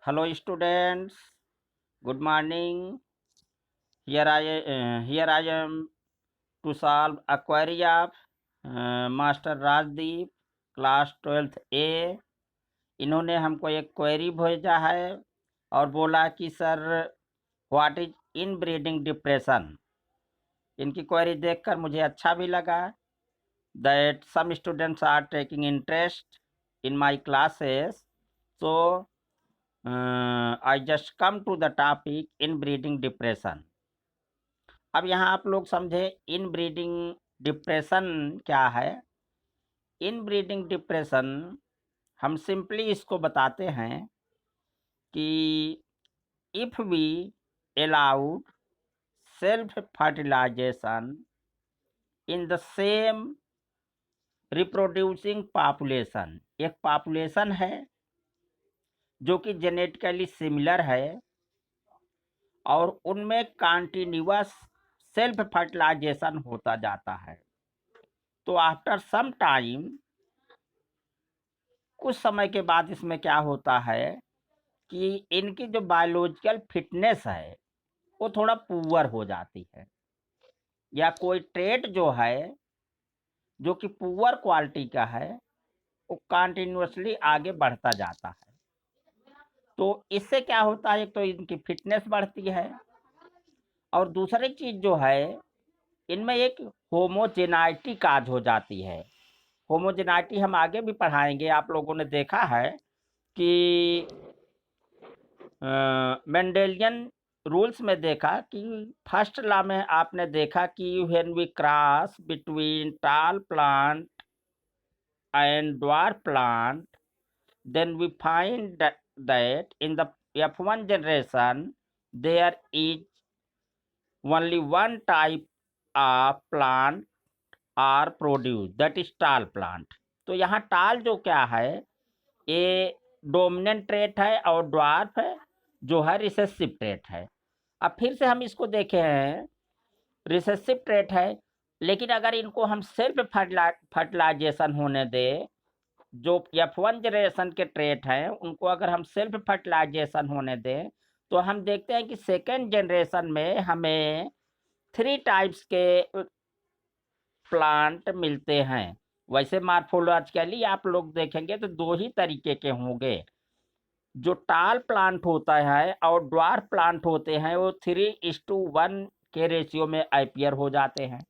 Hello students, good morning. Here I am to solve a query of Master Rajdeep, class 12th A. इन्होंने हमको एक query भेजा है और बोला कि sir what is inbreeding depression. इनकी क्वेरी देखकर मुझे अच्छा भी लगा that some students are taking interest in my classes, so I just come to the topic inbreeding depression। अब यहाँ आप लोग समझे इनब्रीडिंग डिप्रेशन क्या है। इनब्रीडिंग डिप्रेशन हम सिंपली इसको बताते हैं कि if we allowed self fertilization in the same reproducing population, एक पॉपुलेशन है जो कि जेनेटिकली सिमिलर है और उनमें कंटिन्यूअस सेल्फ फर्टिलाइजेशन होता जाता है, तो आफ्टर सम टाइम कुछ समय के बाद इसमें क्या होता है कि इनकी जो बायोलॉजिकल फिटनेस है वो थोड़ा पुअर हो जाती है, या कोई ट्रेट जो है जो कि पुअर क्वालिटी का है वो कंटिन्यूअसली आगे बढ़ता जाता है। तो इससे क्या होता है, एक तो इनकी फिटनेस बढ़ती है और दूसरी चीज जो है इनमें एक होमोजेनाइटी काज हो जाती है। होमोजेनाइटी हम आगे भी पढ़ाएंगे। आप लोगों ने देखा है कि मेंडेलियन रूल्स में देखा कि फर्स्ट लॉ में आपने देखा कि when we cross between tall plant and dwarf plant then we find that in the F1 generation there is only one type of plant are produced, that is tall plant। तो यहाँ टाल जो क्या है ये डोमिनेंट ट्रेट है और dwarf है जो है रिसेसिव ट्रेट है। अब फिर से हम इसको देखे हैं, रिसेसिव ट्रेट है, लेकिन अगर इनको हम सेल्फ फर्टिलाइजेशन होने दें, जो F1 जनरेशन के ट्रेट हैं उनको अगर हम सेल्फ फर्टिलाइजेशन होने दें तो हम देखते हैं कि सेकेंड जनरेशन में हमें 3 टाइप्स के प्लांट मिलते हैं। वैसे मार्फोलॉजिकली आप लोग देखेंगे तो 2 ही तरीके के होंगे, जो टाल प्लांट होता है और ड्वार्फ प्लांट होते हैं वो 3:1 के रेशियो में अपीयर हो जाते हैं।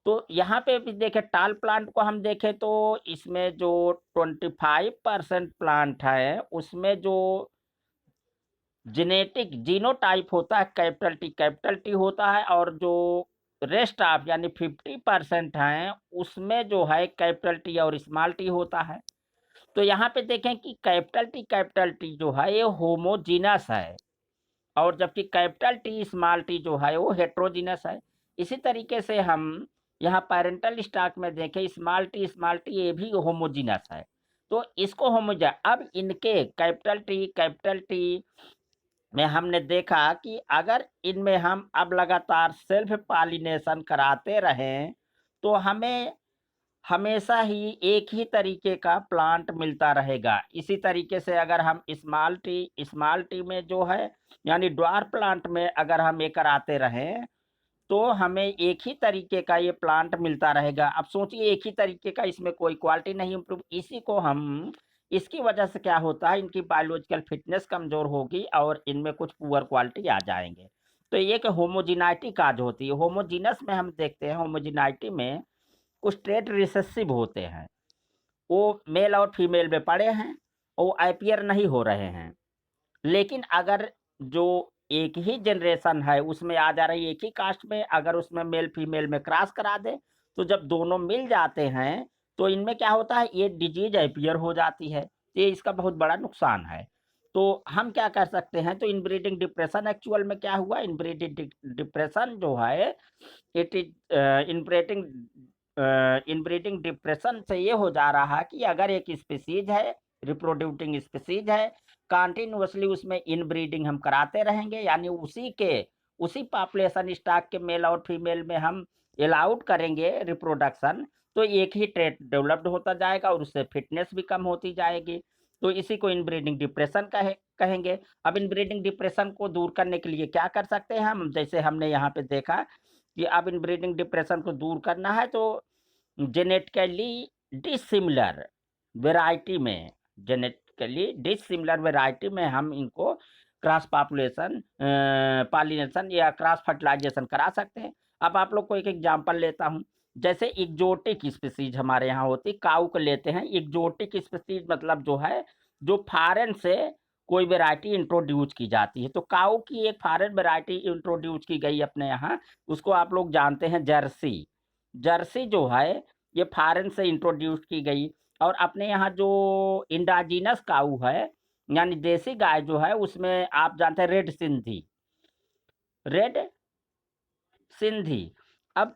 तो यहाँ पे भी देखें टाल प्लांट को हम देखें तो इसमें जो 25% प्लांट है उसमें जो जेनेटिक जीनोटाइप होता है कैपिटल टी होता है, और जो रेस्ट ऑफ यानी 50% हैं उसमें जो है कैपिटल टी और स्मॉल टी होता है। तो यहाँ पे देखें कि कैपिटल टी जो है ये होमोजीनस है और जबकि कैपिटल टी स्मॉल टी जो है वो हेट्रोजीनस है। इसी तरीके से हम यहाँ पेरेंटल स्टॉक में देखें स्मॉल टी ये भी होमोजीनस है। तो इसको होमोजा अब इनके कैपिटल टी में हमने देखा कि अगर इनमें हम अब लगातार सेल्फ पॉलिनेशन कराते रहें तो हमें हमेशा ही एक ही तरीके का प्लांट मिलता रहेगा। इसी तरीके से अगर हम स्मॉल टी में जो है यानी ड्वार्फ प्लांट में अगर हम ये कराते रहें तो हमें एक ही तरीके का ये प्लांट मिलता रहेगा। अब सोचिए एक ही तरीके का, इसमें कोई क्वालिटी नहीं इम्प्रूव। इसी को हम इसकी वजह से क्या होता है इनकी बायोलॉजिकल फिटनेस कमजोर होगी और इनमें कुछ पुअर क्वालिटी आ जाएंगे। तो ये कि होमोजिनाइटी काज होती है। होमोजीनस में हम देखते हैं होमोजिनाइटी में कुछ ट्रेट रिसेसिव होते हैं, वो मेल और फीमेल में पड़े हैं, वो अपीयर नहीं हो रहे हैं। लेकिन अगर जो एक ही जनरेशन है उसमें आ जा रही है एक ही कास्ट में, अगर उसमें मेल फीमेल में क्रॉस करा दे तो जब दोनों मिल जाते हैं तो इनमें क्या होता है ये डिजीज अपीयर हो जाती है। ये इसका बहुत बड़ा नुकसान है। तो हम क्या कर सकते हैं, तो इनब्रीडिंग डिप्रेशन एक्चुअल में क्या हुआ, इनब्रीडिंग डिप्रेशन जो है it is inbreeding inbreeding depression से ये हो जा रहा है कि अगर एक स्पीसीज है रिप्रोड्यूटिंग स्पीसीज है कंटिन्यूअसली उसमें इनब्रीडिंग हम कराते रहेंगे, यानी उसी पॉपुलेशन स्टॉक के मेल और फीमेल में हम अलाउड करेंगे रिप्रोडक्शन, तो एक ही ट्रेट डेवलप्ड होता जाएगा और उससे फिटनेस भी कम होती जाएगी। तो इसी को इनब्रीडिंग डिप्रेशन कहेंगे। अब इनब्रीडिंग डिप्रेशन को दूर करने के लिए क्या कर सकते हैं हम? जैसे हमने यहाँ पे देखा कि अब इनब्रीडिंग डिप्रेशन को दूर करना है तो जेनेटिकली डिसिमिलर वैरायटी में जेनेटिकली डिसिमिलर वैरायटी में हम इनको क्रॉस पॉपुलेशन पॉलिनेशन या क्रॉस फर्टिलाइजेशन करा सकते हैं। अब आप लोग को एक एग्जांपल लेता हूँ। जैसे एक्जोटिक स्पीसीज हमारे यहाँ होती, काऊ को लेते हैं। एक्जोटिक स्पीसीज मतलब जो है जो फॉरेन से कोई वैरायटी इंट्रोड्यूस की जाती है। तो काऊ की एक फॉरेन वैरायटी इंट्रोड्यूस की गई अपने यहाँ, उसको आप लोग जानते हैं जर्सी। जर्सी जो है ये फॉरेन से इंट्रोड्यूस की गई। और अपने यहाँ जो इंडाजीनस काऊ है यानी देसी गाय जो है उसमें आप जानते हैं रेड सिंधी। रेड सिंधी। अब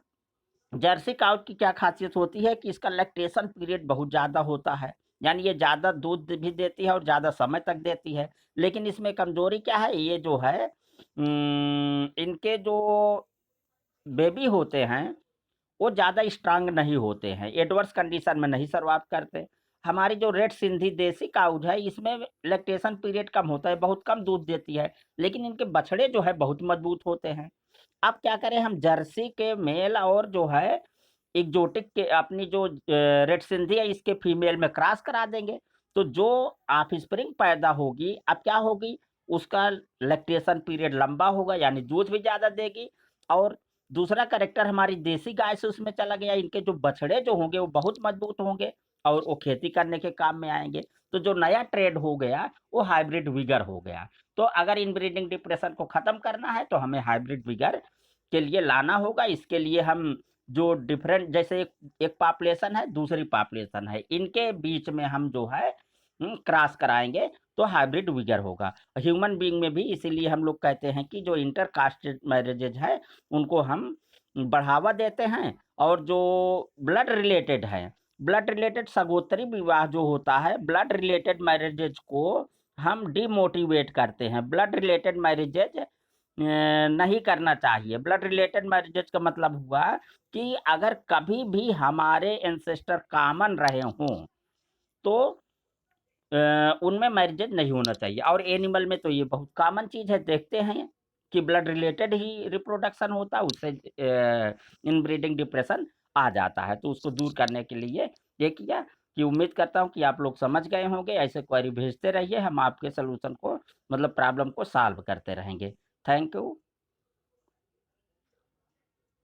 जर्सी काऊ की क्या खासियत होती है कि इसका लैक्टेशन पीरियड बहुत ज़्यादा होता है, यानी ये ज़्यादा दूध भी देती है और ज़्यादा समय तक देती है। लेकिन इसमें कमजोरी क्या है? ये जो है इनके जो बेबी होते हैं वो ज़्यादा स्ट्रांग नहीं होते हैं, एडवर्स कंडीशन में नहीं सर्वाइव करते। हमारी जो रेड सिंधी देसी काउज है इसमें लैक्टेशन पीरियड कम होता है, बहुत कम दूध देती है, लेकिन इनके बछड़े जो है बहुत मजबूत होते हैं। अब क्या करें हम? जर्सी के मेल और जो है एक्जोटिक के अपनी जो रेड सिंधी है इसके फीमेल में क्रॉस करा देंगे। तो जो ऑफस्प्रिंग पैदा होगी अब क्या होगी? उसका लैक्टेशन पीरियड लंबा होगा यानी दूध भी ज़्यादा देगी। और दूसरा कैरेक्टर हमारी देसी गाय से उसमें चला गया, इनके जो बछड़े जो होंगे वो बहुत मजबूत होंगे और वो खेती करने के काम में आएंगे। तो जो नया ट्रेड हो गया वो हाइब्रिड विगर हो गया। तो अगर इनब्रीडिंग डिप्रेशन को ख़त्म करना है तो हमें हाइब्रिड विगर के लिए लाना होगा। इसके लिए हम जो डिफरेंट जैसे एक पॉपुलेशन है दूसरी पॉपुलेशन है, इनके बीच में हम जो है क्रॉस कराएंगे तो हाइब्रिड विगर होगा। ह्यूमन बीइंग में भी इसीलिए हम लोग कहते हैं कि जो इंटरकास्टेड मैरिजेज है उनको हम बढ़ावा देते हैं। और जो ब्लड रिलेटेड है, ब्लड रिलेटेड सगोत्री विवाह जो होता है, ब्लड रिलेटेड मैरिजेज को हम डिमोटिवेट करते हैं। ब्लड रिलेटेड मैरिजेज नहीं करना चाहिए। ब्लड रिलेटेड मैरिजेज का मतलब हुआ कि अगर कभी भी हमारे एंसेस्टर कॉमन रहे हों तो उनमें मैरिजेज नहीं होना चाहिए। और एनिमल में तो ये बहुत कॉमन चीज़ है, देखते हैं कि ब्लड रिलेटेड ही रिप्रोडक्शन होता है, उससे इनब्रीडिंग डिप्रेशन आ जाता है। तो उसको दूर करने के लिए ये किया कि उम्मीद करता हूँ कि आप लोग समझ गए होंगे। ऐसे क्वेरी भेजते रहिए, हम आपके सलूशन को मतलब प्रॉब्लम को सॉल्व करते रहेंगे। Thank you.